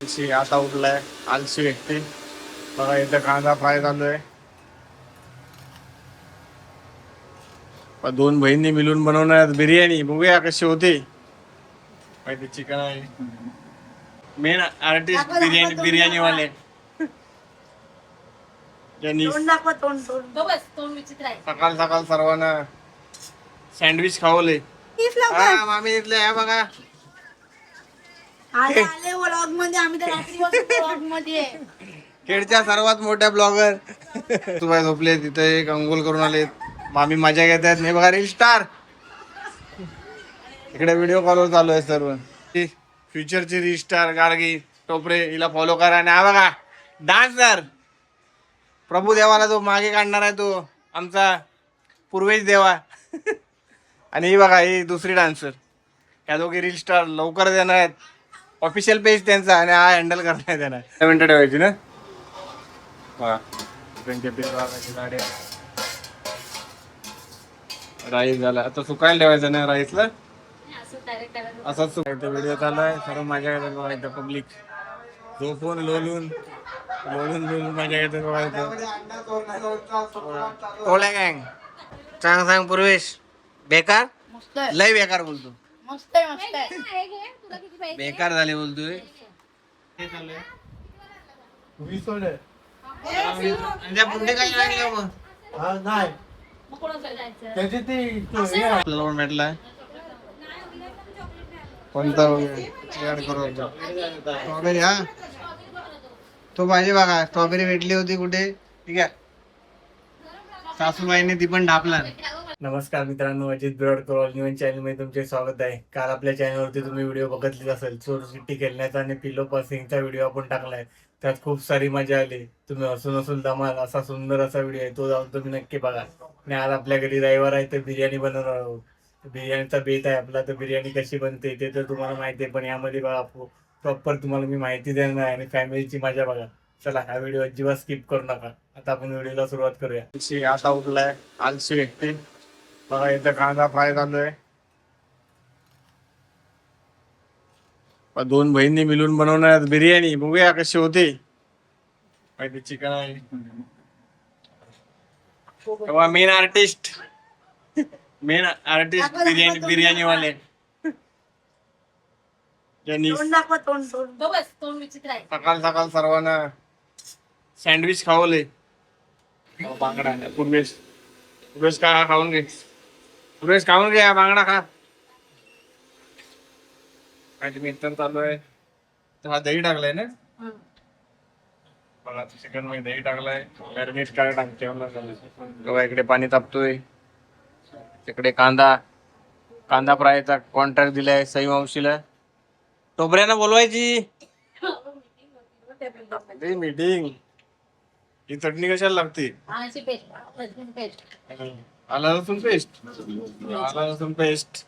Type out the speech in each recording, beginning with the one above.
आता उठलाय आलशी व्यक्ती बघा. इथं कांदा फ्राय चालू आहे. दोन बहिणी मिळून बनवणार बिर्याणी. बघूया कशी होते. माहिती चिकन आहे. मेन आर्टिस्ट बिर्याणी वाले ज्यांनी सकाळ सकाळ सर्वांना सँडविच खावले. मामी इथले आहे बघा. व्लॉग मध्ये आम्ही तर व्लॉग मध्ये खेडच्या सर्वात मोठ्या ब्लॉगर सुभाय झोपले तिथे. एक अंघोळ करून आले. मामी मजा घेत आहेत. नाही बघा रील स्टार. इकडे व्हिडिओ कॉलवर चालू आहे सर्व. फ्युचरची रील स्टार गार्गी टोपरे हिला फॉलो करा. आणि हा बघा डान्सर प्रभू देवाला तो मागे काढणार आहे तो आमचा पूर्वेश देवा. आणि ही बघा ही दुसरी डान्सर. ह्या दोघी रील स्टार लवकर देणार आहेत. ऑफिशियल पेज त्यांचा आणि हा हँडल करण्यात येणार. 10 मिनिटं ठेवायची ना. राईस झाला आता सुकायला ठेवायचं ना राईसला. असाच व्हिडिओ चालू आहे. सर्व माझ्या बघायचं. पब्लिक झोपून लोलून माझ्या घेतात बघायचं. टोळ्या गँग सांग पूर्वेश बेकार लय बेकार बोलतो. मस्त आहे. बेकार झाले बोलतोय. पुढे काही लागलं मग भेटला कोणता स्ट्रॉबेरी. हा तो पाहिजे बघा. स्ट्रॉबेरी भेटली होती कुठे. ठीक आहे सासूबाईने ती पण ढापला. नमस्कार मित्रांनो, अजित बिराडकर न्यू चॅनल मध्ये तुमचे स्वागत आहे. काल आपल्या चॅनलवरती तुम्ही व्हिडिओ बघितलेच असेल. चोर चिठ्ठी खेळण्याचा आणि पिलो पासिंगचा व्हिडिओ आपण टाकलाय. त्यात खूप सारी मजा आली. तुम्ही हसून धमाल असा सुंदर असा व्हिडिओ आहे तो जाऊन तुम्ही नक्की बघा. आणि आज आपल्या घरी रविवार आहे तर बिर्याणी बनवणार आहोत. बिर्याणीचा बेत आहे आपला. तर बिर्याणी कशी बनते ते तर तुम्हाला माहिती आहे. पण यामध्ये बघा प्रॉपर तुम्हाला मी माहिती देणार आहे. आणि फॅमिलीची मजा बघा. चला हा व्हिडिओ अजिबात स्किप करू नका. आता आपण व्हिडिओला सुरुवात करूया. आता उठलाय आलशी व्यक्ती बघा. इथं कांदा फ्राय चालू आहे. दोन बहिणी मिळून बनवणार बिर्याणी. बघूया कशी होते. माहिती चिकन आहे. मेन आर्टिस्ट बिर्याणी वाले ज्यांनी सकाळ सकाळ सर्वांना सँडविच खावले. बांगडा पूर्वेश का खाऊन घे. पूर्वेश खाऊन घे बांगडा खा. काहीतरी मित्र चालू आहे. तर हा दही टाकलाय ना. बघा चिकन मध्ये दही टाकलाय. मॅरिनेट काय टाकते बघा. इकडे पाणी तापतोय. तिकडे कांदा फ्रायचा कॉन्ट्रॅक्ट दिलाय सई मावशीला. टोपऱ्यानं बोलवायची मीटिंग. ही चटणी कशाला लागते. आला लसूण पेस्ट.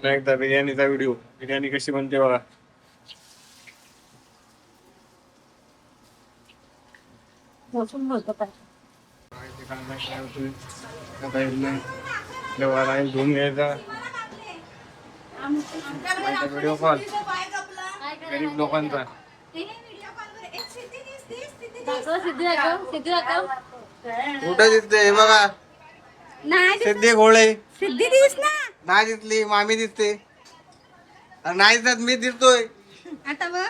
एकदा बिर्याणीचा व्हिडिओ. बिर्याणी कशी बनते बघा. धुवून घ्यायचा व्हिडिओ कॉल गरीब लोकांचा. कुठं दिसते बघा. सिद्धी घोळे सिद्धी दिस ना. नाही दिसली. मामी दिसते. नाही दिसत मी दिसतोय. आता बघ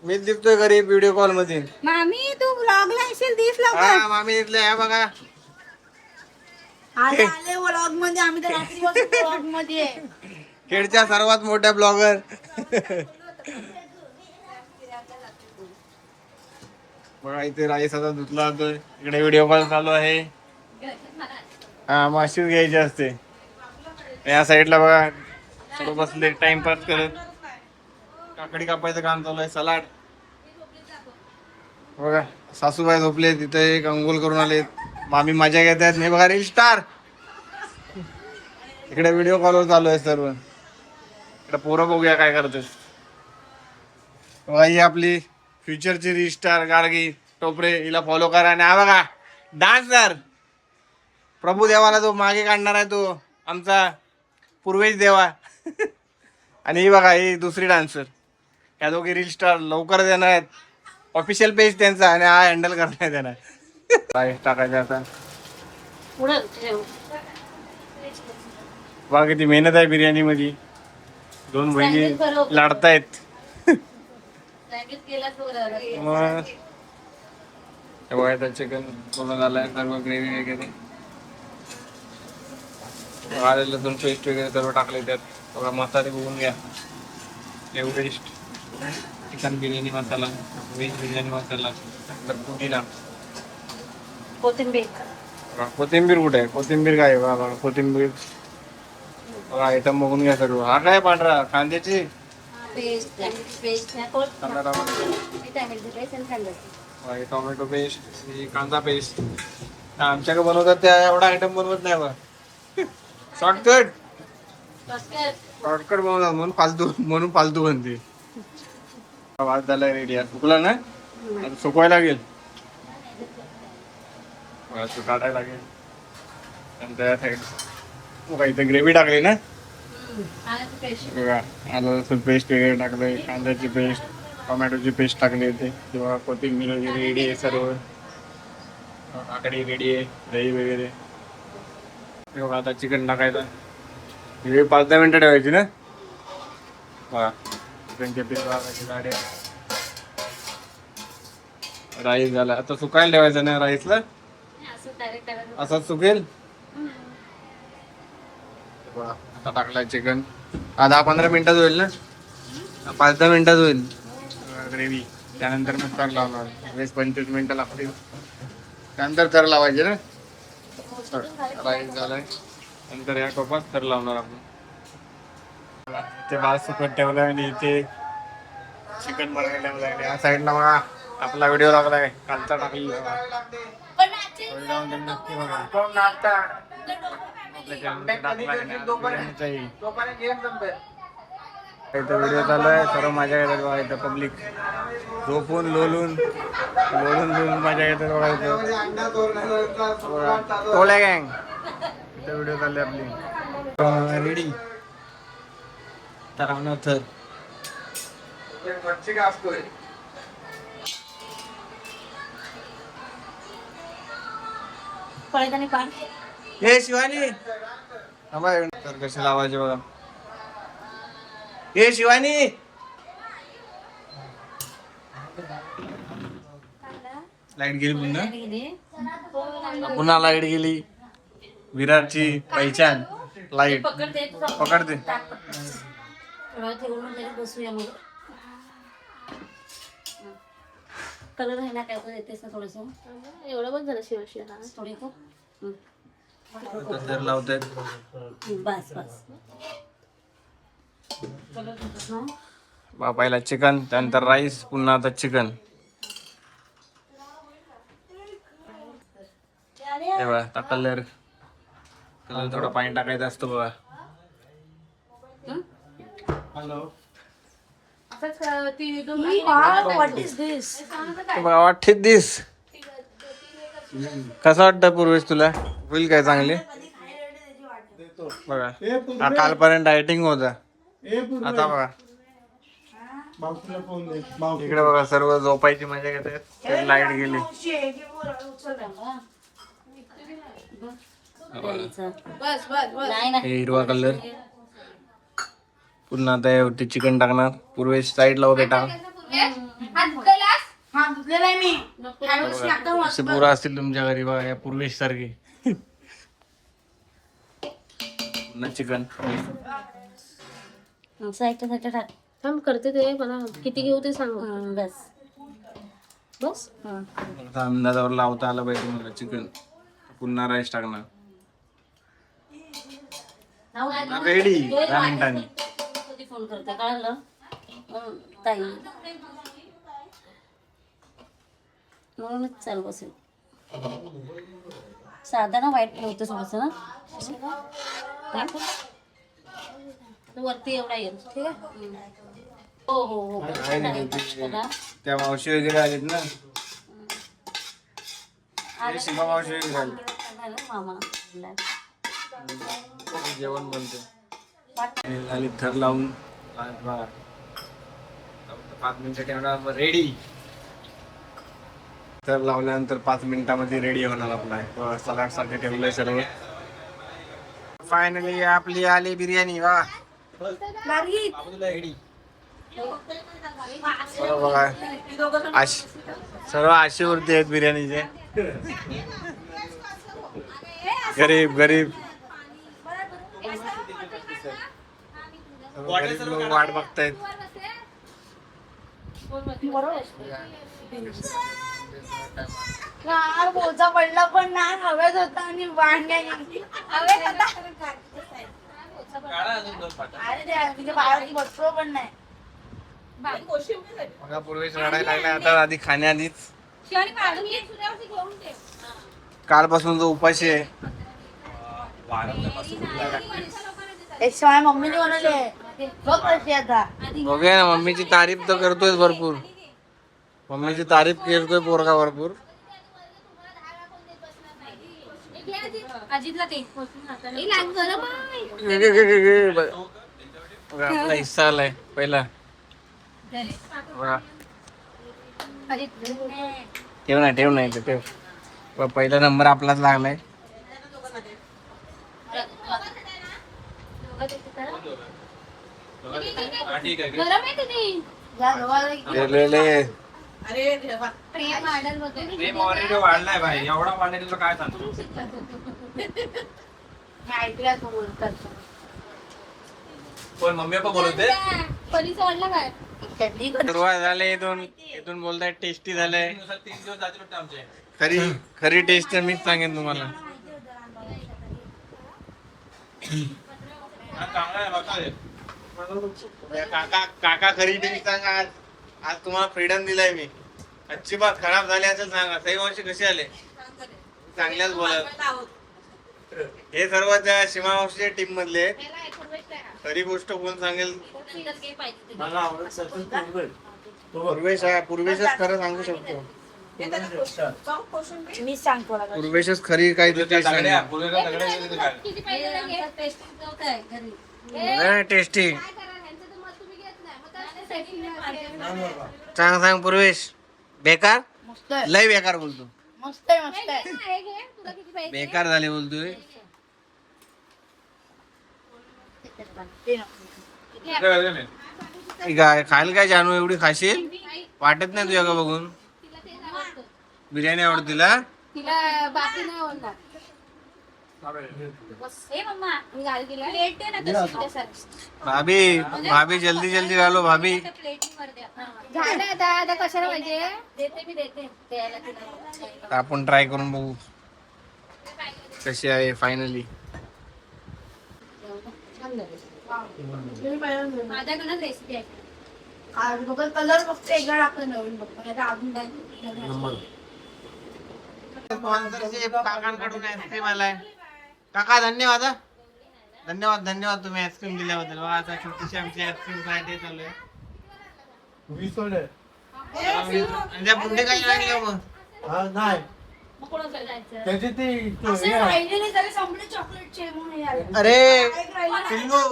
मी दिसतोय गरीब व्हिडिओ कॉल मध्ये. मामी तू व्लॉगला येशील दिस हा लवकर. मामी इथले आहे बघा. आले व्लॉग मध्ये आम्ही तर व्लॉग मध्ये खेडच्या सर्वात मोठ्या ब्लॉगर. बघा इथे राईस आता धुतला जातोय. इकडे व्हिडिओ कॉल चालू आहे. हा माशीच घ्यायची असते. या साईडला बघा सर्व बसले टाइमपास करत. काकडी कापायचं काम चालू आहे. सलाड बघा. सासूबाई झोपले तिथे. एक अंघोळ करून आले. मामी मजा घेत आहेत. नाही बघा रील स्टार. इकडे व्हिडिओ कॉलवर चालू आहे सर्व. इकडे पोरं बघूया काय करते. ही आपली फ्युचरची रील स्टार गार्गी टोपरे हिला फॉलो करा. आणि हा बघा डान्सर प्रभू देवाला तो मागे काढणार आहे तो आमचा पूर्वेश देवा. आणि ही बघा ही दुसरी डान्सर. या दोघी रील स्टार लवकर देणार आहेत. ऑफिशियल पेज त्यांचा आणि हा हँडल करण्यात येणार. काय टाकायचं आता. बघा किती मेहनत आहे बिर्याणी मध्ये. दोन बहिणी लाडतायत. मग चिकन पूर्ण झालाय सर्व ग्रेव्ही वगैरे. आले लसूण पेस्ट वगैरे सर्व टाकले त्यात. बघा मसाले बघून घ्या. एव्हरेस्ट चिकन बिर्याणी मसाला, व्हेज बिर्याणी मसाला, पुदिना, कोथिंबीर कुठे आहे? कोथिंबीर काय आहे? बघा कोथिंबीर. बघा आयटम बघून घ्या सर्व. हा काय पांढरा कांद्याची टोमॅटो पेस्ट, कांदा पेस्ट. आमच्याकडे बनवतात त्या एवढा आयटम बनवत नाही बघा. शॉर्टकट बनवतात म्हणून फालतू बनते. भात झाला रेडी. सुकला ना आता सुकवायला लागेल. काढायला लागेल. नंतर साईड इथे ग्रेव्ही टाकली ना. बघा आलं लसूण पेस्ट वगैरे टाकलंय, कांद्याची पेस्ट, टोमॅटोची पेस्ट टाकली होती. किंवा कोथिंबीर वगैरे रेडी आहे सर्व. काकडी रेडी आहे, दही वगैरे. बघा आता चिकन टाकायचं. हे 5-10 मिनिटं ठेवायची ना. बघा चिकनचे पीस टाकायचे गाड्या. राईस झाला आता सुकायला ठेवायचं ना. राईसला असंच सुकेल. आता टाकलाय चिकन. 10-15 मिनिटात होईल ना. 5-10 मिनिटात होईल ग्रेव्ही. त्यानंतर मग थर लावणार. 20-25 मिनिटं लागतील. त्यानंतर थर लावायचे ना. राईस झालाय. नंतर या टोपात थर लावणार आपण. इथे भात सुकत ठेवलाय आणि इथे चिकन बनवायला ठेवलाय. या साईडला बघा आपला व्हिडिओ लागलाय कालचा टाकलेला. व्हिडिओ चालू आहे सर्व मजा येतात बघा. इथं पब्लिक झोपून लोलून मजा येतात बघा. इथं टोल्या गँग इथं व्हिडिओ चालले आपली. रेडी तर थर हे शिवानी तर कसे लावायचे बघा. हे शिवानी लाईट गेली पुन्हा लाईट गेली. विरारची पहिचान लाईट पकडते. कलर आहे ना काय येतेस ना थोडस. एवढं पण झालं शिवाशिवा थोडी खूप लावतायत. बस पहिला चिकन त्यानंतर राईस पुन्हा आता चिकन. बघा कलर थोडं पाणी टाकायचं असतं बघा. हॅलो व्हॉट इज दिस. कसं वाटतं पूर्वेश तुला? होईल काय चांगले? बघा कालपर्यंत डायटिंग होता. आता बघा इकडे बघा सर्व झोपायची मजा घेतात. लाईट गेली. हिरवा कलर. पुन्हा आता यावरती चिकन टाकणार. पूर्वेश साईडला हो बेटा. असे पोरं असतील तुमच्या घरी बघा या पूर्वेश सारखे. पुन्हा चिकन साईडच्या टाक. थांब करते ते. मला किती घेऊ ते सांग. बस बस अंदाजावर लावता आलं पाहिजे मला चिकन. पुन्हा राईस टाकणार. रेडी 10 मिनिटांनी. फोन करते कळलं ताई म्हणूनच चालू बसेल. साधा ना वाईट ठेवतो थोडस ना वरती एवढा येईल. ठीक आहे. हो हो हो त्या मावशी वगैरे आलेत ना. शिवा मावशी वगैरे आले. मामा जेवण बनते. झाली थर लावून 5 मिनिटं ठेवणार रेडी. थर लावल्यानंतर 5 मिनिटामध्ये रेडी होणार आपला सलाड साठी ठेवलंय सर्व. फायनली आपली आली बिर्याणी. वा रेडी. बघा सर्व आशेवरती आहेत बिर्याणीचे. गरीब गरीब लोक वाट बघतायत. बोजा पडला पण नाही, हवेत होता आणि वांग्या हवेत होता. अरे बाहेर बसलो पण नाही. बघा पूर्वेश रडायला लागला आता. आधी खाण्याआधीच कालपासून जो उपाशी आहे. माझ्या मम्मीने बनवले बघ कशी आता. बघूया ना, मम्मीची तारीफ तर करतोय भरपूर. मम्मीची तारीफ करतोय पोरगा भरपूर. आपला हिस्सा आलाय पहिला. ठेव ना ठेव नाही ठेव. पहिला नंबर आपलाच लागलाय. वाढलाय भाई, एवढा वाढलाय तुला काय सांगतो. कोण मम्मी पप्पा बोलवते. सुरुवात झाले इथून बोलताय टेस्टी झालंय. 3 दिवस जातील वाटतं आमचे. खरी टेस्ट तर मीच सांगेन तुम्हाला. चांगला आहे बघा. काका खरी टेस्ट सांगा. आज तुम्हाला फ्रीडम दिलाय मी. अजिबात खराब झाले असेल सांगा. सही मावशी कसे आले. चांगल्याच बोलत. हे सर्व त्या सीमा मावशीच्या टीम मधले आहेत. खरी गोष्ट कोण सांगेल. पूर्वेशच खरं सांगू शकतो. मी सांगतो पूर्वेशच खरी काही टेस्टी. सांग पूर्वेश. बेकार मस्त आहे, लय बेकार बोलतो. मस्त आहे, मस्त आहे. बेकार झाले बोलतोय. खायला काय जानू एवढी खाशील. वाटत नाही तुझ्या का बघून. बिर्याणी आवडत तिला. बाकी नाही आवडणार. भाभी जल्दी जल्दी डालो भाभी. झालं आता कशाला पाहिजे. देते मी देते. आपण ट्राय करून बघू कशी आहे फायनली. माझ्याकडे रेसिपी आहे. कलर फक्त एकदा टाकलं नवीन बघतो अजून स्पॉन्सरशिप काकांकडून आईस्क्रीम आलाय. काका धन्यवाद. धन्यवाद धन्यवाद तुम्ही आईस्क्रीम दिल्याबद्दल. बघा आता छोटीशी आमची आईस्क्रीम पार्टी चालू आहे. म्हणजे पुढे काही लागले मग. चॉकलेटचे अरे पिल्लू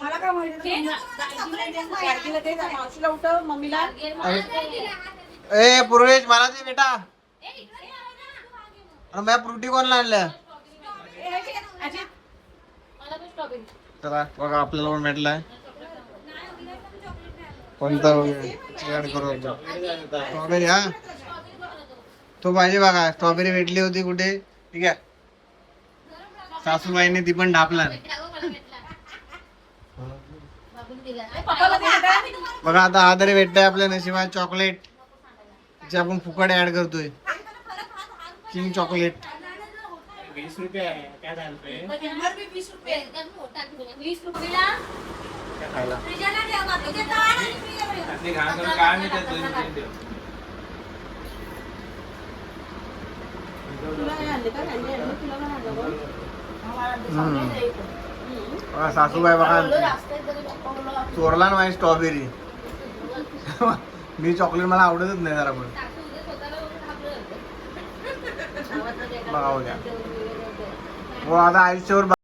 मला काय माहिती. मम्मीला ए पूर्वेश मला दे बेटा. अरे मैं फ्रुटी कोणला आणलं. चला बघा आपल्याला पण भेटलाय. कोणता स्ट्रॉबेरी. हा तो पाहिजे बघा. स्ट्रॉबेरी भेटली होती कुठे. ठीक आहे. सासूबाईने ती पण ढापला. बघा आता हा तरी भेटतंय आपल्या नशिबात चॉकलेट. जे आपण फुकट ऍड करतोय. King chocolate. 20 रुपये. 20 रुपयाला खायला काय नाही त्यात 2 देऊ. बघा सासूबाई बघा चोरला ना माझी स्ट्रॉबेरी. मी चॉकलेट मला आवडतच नाही जरा पण. बघा द्या हो आता आयुष्यावर